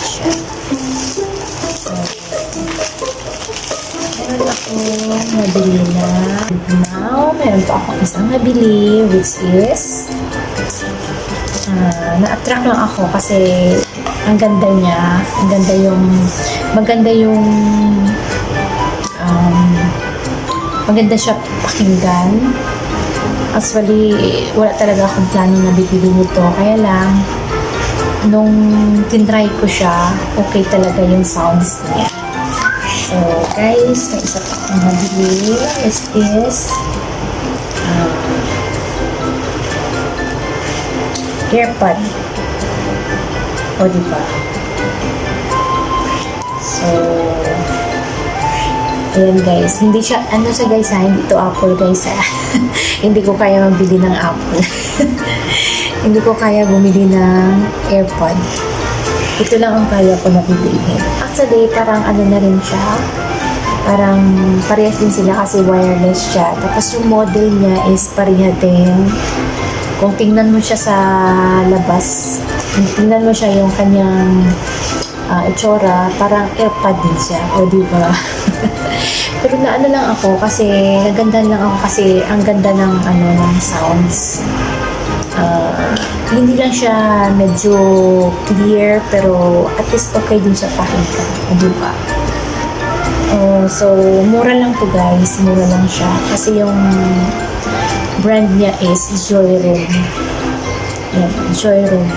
siya. So, meron ako nabili na. Now, meron pa akong isang nabili, which is na-attract lang ako kasi ang ganda niya. Maganda siya pakinggan. Actually, wala talaga akong plano na bibili nito. Kaya lang, nung tinry ko siya, okay talaga yung sounds niya. So, guys, may isa pa akong nabili. Is AirPod. O, diba? So, ayan guys, hindi siya, guys hindi to Apple guys hindi ko kaya mabili ng Apple. Hindi ko kaya bumili ng AirPod. Ito lang ang kaya ko na bibilhin. Actually, parang na rin siya. Parang parehas din sila kasi wireless siya. Tapos yung model niya is pareha din. Kung tingnan mo siya sa labas, tingnan mo siya yung kanyang itsura, parang AirPod din siya. O, diba? Pero lang ako kasi nagandahan lang ako kasi ang ganda ng ng sounds. Hindi lang siya medyo clear pero at least okay din siya pakinggan. Di ba? So, mura lang to guys. Mura lang siya. Kasi yung brand niya is Joyroom. Yan, Joyroom.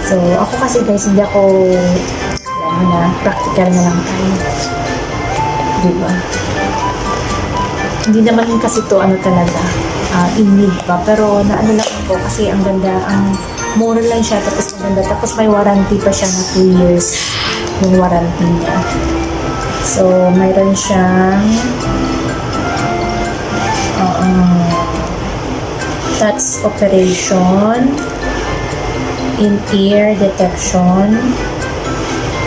So, ako kasi guys, hindi ako practical na lang tayo. Diba? Hindi naman kasi to talaga in need pa. Pero lang ako kasi ang ganda, ang mura lang siya, tapos maganda. Tapos may warranty pa siya na 2 years yung warranty niya. So, mayroon siyang touch operation, in-ear detection.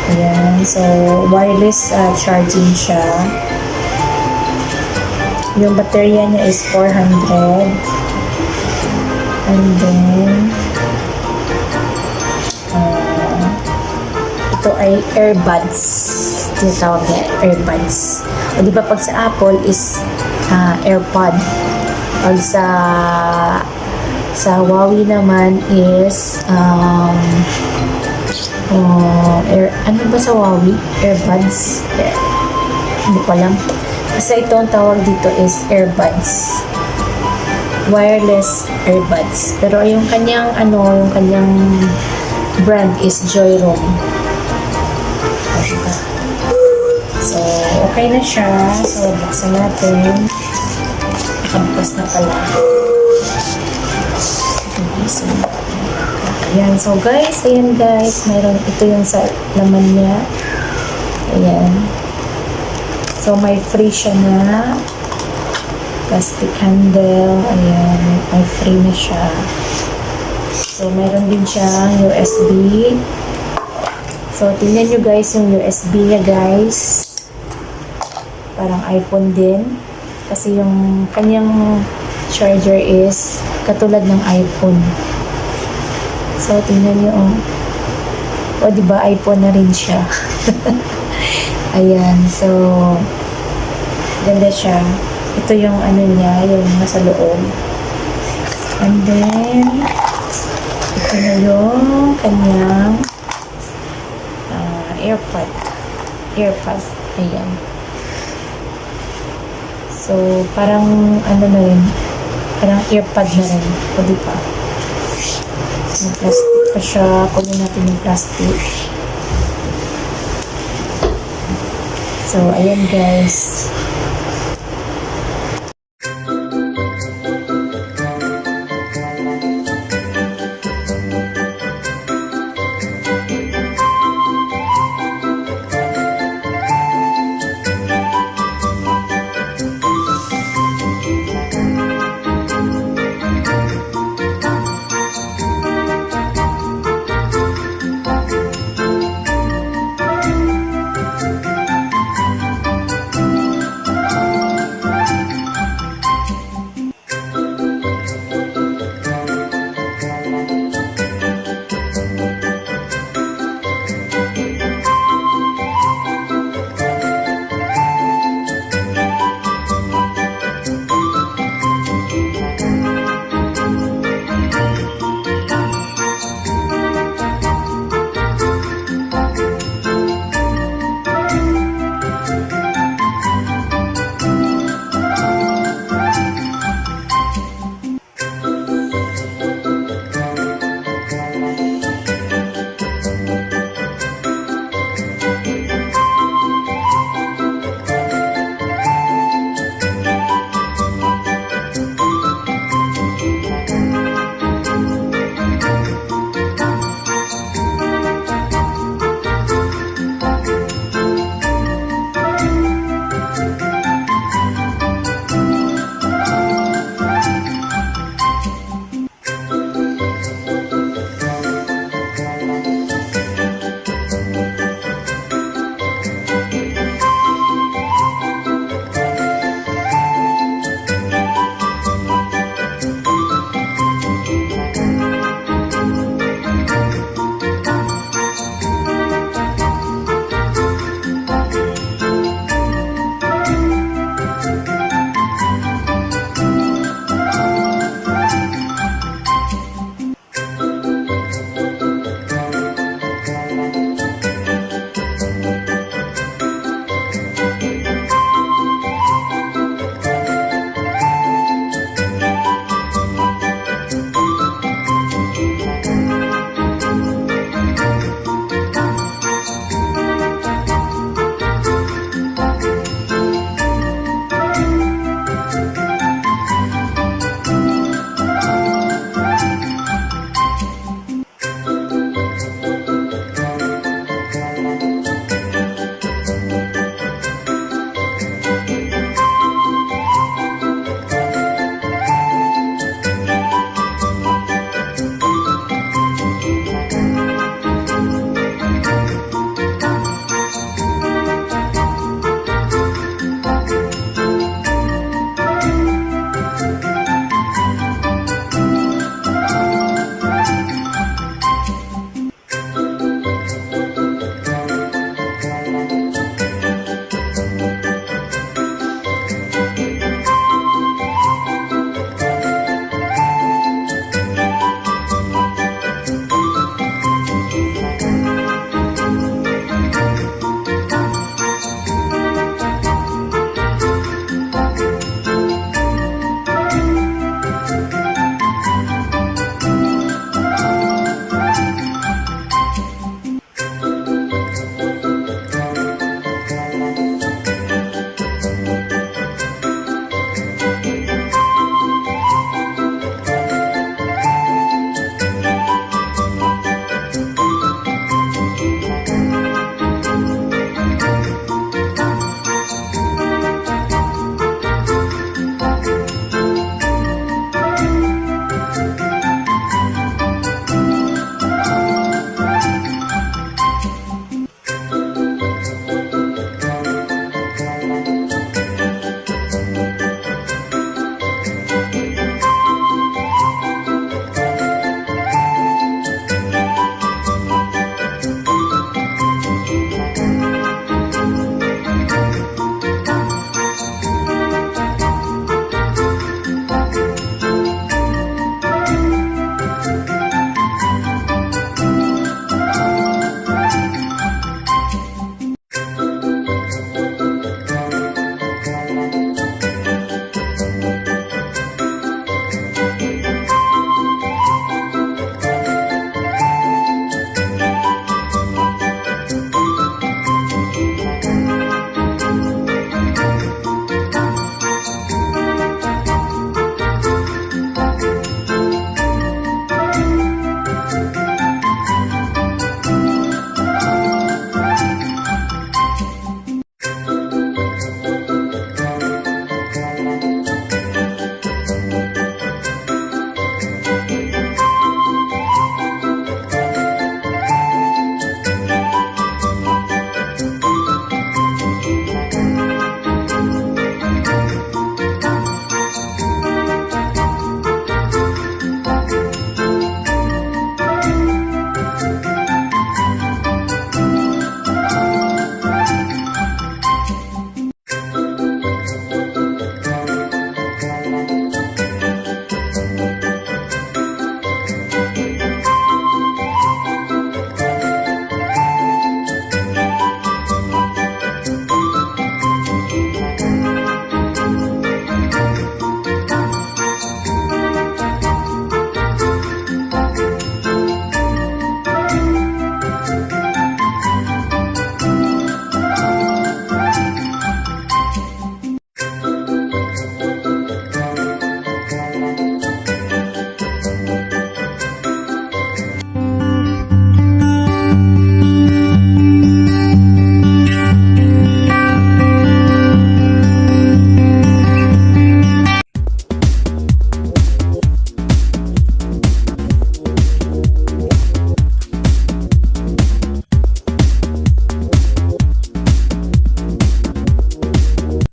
Ayan. So, wireless charging siya. Yung baterya niya is 400. And then, ito ay earbuds. Tinatawag niya, earbuds. O, di ba pag sa Apple is AirPod. Pag sa Huawei naman is ano ba sa Huawei? Earbuds? Hindi ko alam. Kasi ito ang tawag dito is earbuds. Wireless earbuds. Pero yung kanyang brand is Joyroom. So, okay na siya. So, buksan natin. Nakabukas na pala. Ayan. So, ayan guys. Mayroon, ito yung sa laman niya. Ayan. So, may free siya na plastic handle. Ayan. May free na siya. So, mayroon din siyang USB. So, tingnan nyo guys yung USB niya guys. Parang iPhone din. Kasi yung kanyang charger is katulad ng iPhone. So, tingnan nyo. O, diba? iPhone na rin siya. Ayan. So, ganda siya. Ito yung niya, yung nasa loob. And then, ito na yung kanyang AirPod. Ayan. So, parang na rin. Parang AirPod na rin. O, diba? May plastic pa siya. Kunin natin yung plastic. So, ayan guys.